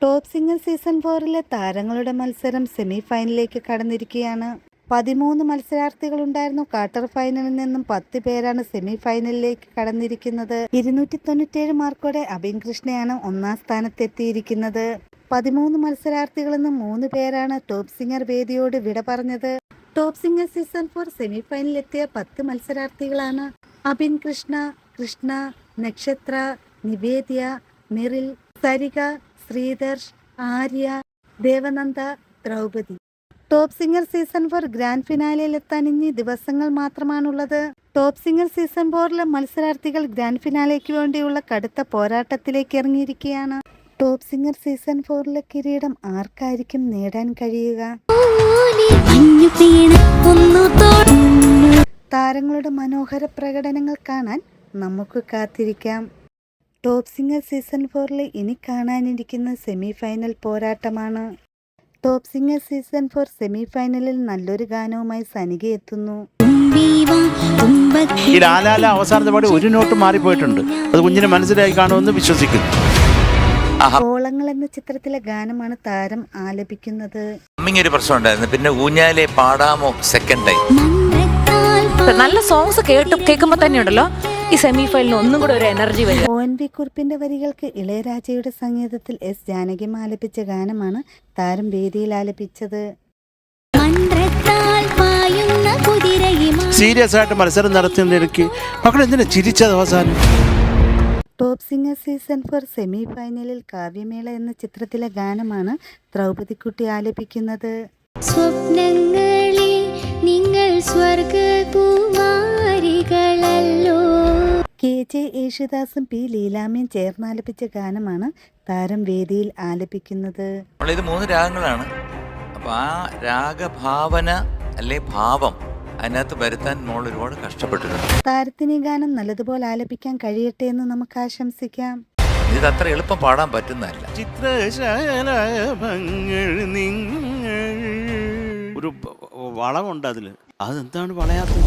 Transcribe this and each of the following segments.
Top singer season 4 താരങ്ങളുടെ മത്സരം semi ഫൈനലിലേക്ക് കടന്നിരിക്കുകയാണ്. 13 മത്സരാർത്ഥികളുണ്ടായിരുന്നു. ക്വാർട്ടർ ഫൈനലിൽ നിന്നും 10 പേരാണ് സെമി ഫൈനലിലേക്ക് കടന്നിരിക്കുന്നത്. 297 മാർക്കോടെ അബിൻ കൃഷ്ണയാണ് ഒന്നാം സ്ഥാനത്തെത്തിയിരിക്കുന്നത്. 13 മത്സരാർത്ഥികളിൽ നിന്ന് 3 പേരാണ് ടോപ്പ് സിംഗർ വേദിയോട് വിട പറഞ്ഞത്. ടോപ്പ് സിംഗർ സീസൺ 4 സെമി ഫൈനലിലെത്തിയ 10 മത്സരാർത്ഥികളാണ് Abin Krishna, Nakshatra, Nivedya, Niril, Sarika, Sreedarsh, Arya, Devananda, Draupadi. Top singer season 4 grand ഫിനാലയിൽ എത്താൻ ഇനി ദിവസങ്ങൾ മാത്രമാണുള്ളത്. ടോപ്പ് സിംഗർ സീസൺ 4 മത്സരാർത്ഥികൾ ഗ്രാൻഡ് ഫിനാലയ്ക്ക് വേണ്ടിയുള്ള കടുത്ത പോരാട്ടത്തിലേക്ക് ഇറങ്ങിയിരിക്കുകയാണ്. ടോപ്പ് സിംഗർ സീസൺ 4 കിരീടം ആർക്കായിരിക്കും നേടാൻ കഴിയുക? താരങ്ങളുടെ മനോഹര പ്രകടനങ്ങൾ കാണാൻ നമുക്ക് കാത്തിരിക്കാം. ടോപ്പ് സിംഗർ സീസൺ 4 ഇനി കാണാനിരിക്കുന്ന സെമി ഫൈനൽ പോരാട്ടമാണ്. ടോപ്പ് സിംഗർ സീസൺ 4 സെമി ഫൈനലിൽ നല്ലൊരു ഗാനവുമായി സനിക എത്തുന്നു. ഈ ലാലാല അവസാനത്തെ പാടി ഒരു നോട്ട് മാറിപ്പോയിട്ടുണ്ട്. അത് കുഞ്ഞിന് മനസ്സിലായി കാണുമെന്ന് വിശ്വസിക്കുന്നു. ഓളങ്ങൾ എന്ന ചിത്രത്തിലെ ഗാനമാണ് താരം ആലപിക്കുന്നത്. ഒരു പ്രശ്നം ഉണ്ടായിരുന്നു. പിന്നെ ഊഞ്ഞാലെ പാടാമോ സെക്കൻഡ് ടൈം. നല്ല സോങ്സ് കേൾക്കുമ്പോ തന്നെ ഉണ്ടല്ലോ ഈ സെമി ഫൈനലിന് ഒന്നും കൂടെ ഒരു എനർജി വരും. ONV കുറിപ്പിന്റെ വരികൾക്ക് ഇളയരാജയുടെ സംഗീതത്തിൽ S ജാനകി ആലപിച്ച ഗാനമാണ് താരം വേദിയിൽ ആലപിച്ചത്. സീരിയസ് ആയിട്ട് മത്സരം നടത്തുന്നതിനിടയ്ക്ക് മക്കൾ എന്തിനാ ചിരിച്ചത് അവസാനം? ടോപ്പ് സിംഗർ സീസൺ 4 സെമി ഫൈനലിൽ കാവ്യമേള എന്ന ചിത്രത്തിലെ ഗാനമാണ് ദ്രൗപദിക്കുട്ടി ആലപിക്കുന്നത്. സ്വപ്നങ്ങളിൽ നിങ്ങൾ സ്വർഗ്ഗകുമാരികളല്ലോ. KJ യേശുദാസും P ലീലാമ്മയും ചേർന്നാലപിച്ച ഗാനമാണ് താരം വേദിയിൽ ആലപിക്കുന്നത്. ഇത് 3 രാഗങ്ങളാണ്. അപ്പോൾ ആ രാഗഭാവന അല്ലെ ഭാവം അതിനകത്ത് വരുത്താൻ മോൾ ഒരുപാട് കഷ്ടപ്പെട്ടിട്ടുണ്ട്. താരത്തിന് ഈ ഗാനം നല്ലതുപോലെ ആലപിക്കാൻ കഴിയട്ടെ എന്ന് നമുക്ക് ആശംസിക്കാം. ഇത് അത്ര എളുപ്പം പാടാൻ പറ്റുന്നതല്ല. ഒരു വളമുണ്ട് അതില്. അതെന്താണ് വളയാത്തത്?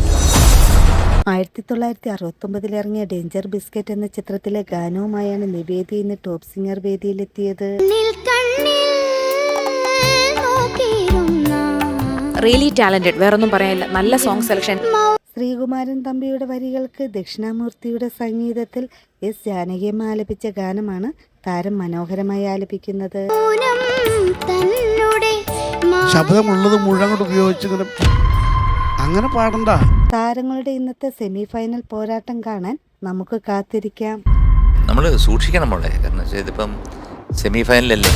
1969 ഇറങ്ങിയ ഡേഞ്ചർ ബിസ്ക്കറ്റ് എന്ന ചിത്രത്തിലെ ഗാനവുമായാണ് നിവേദി ഇന്ന് ടോപ്പ് സിംഗർ വേദിയിലെത്തിയത്. റിയലി ടാലന്റഡ്, വേറൊന്നും പറയാനില്ല. നല്ല സോങ് സെലക്ഷൻ. ശ്രീകുമാരൻ തമ്പിയുടെ വരികൾക്ക് ദക്ഷിണാമൂർത്തിയുടെ സംഗീതത്തിൽ S ജാനകി ആലപിച്ച ഗാനമാണ് താരം മനോഹരമായി ആലപിക്കുന്നത്. ശബ്ദമുള്ളത് മുഴുവൻ ഉപയോഗിച്ചിങ്ങനെ അങ്ങനെ പാടണ്ട. താരങ്ങളുടെ ഇന്നത്തെ സെമി ഫൈനൽ പോരാട്ടം കാണാൻ നമുക്ക് കാത്തിരിക്കാം. നമ്മൾ സൂക്ഷിക്കണം മോളെ. കാരണം ഇതിപ്പം സെമി ഫൈനലല്ലേ.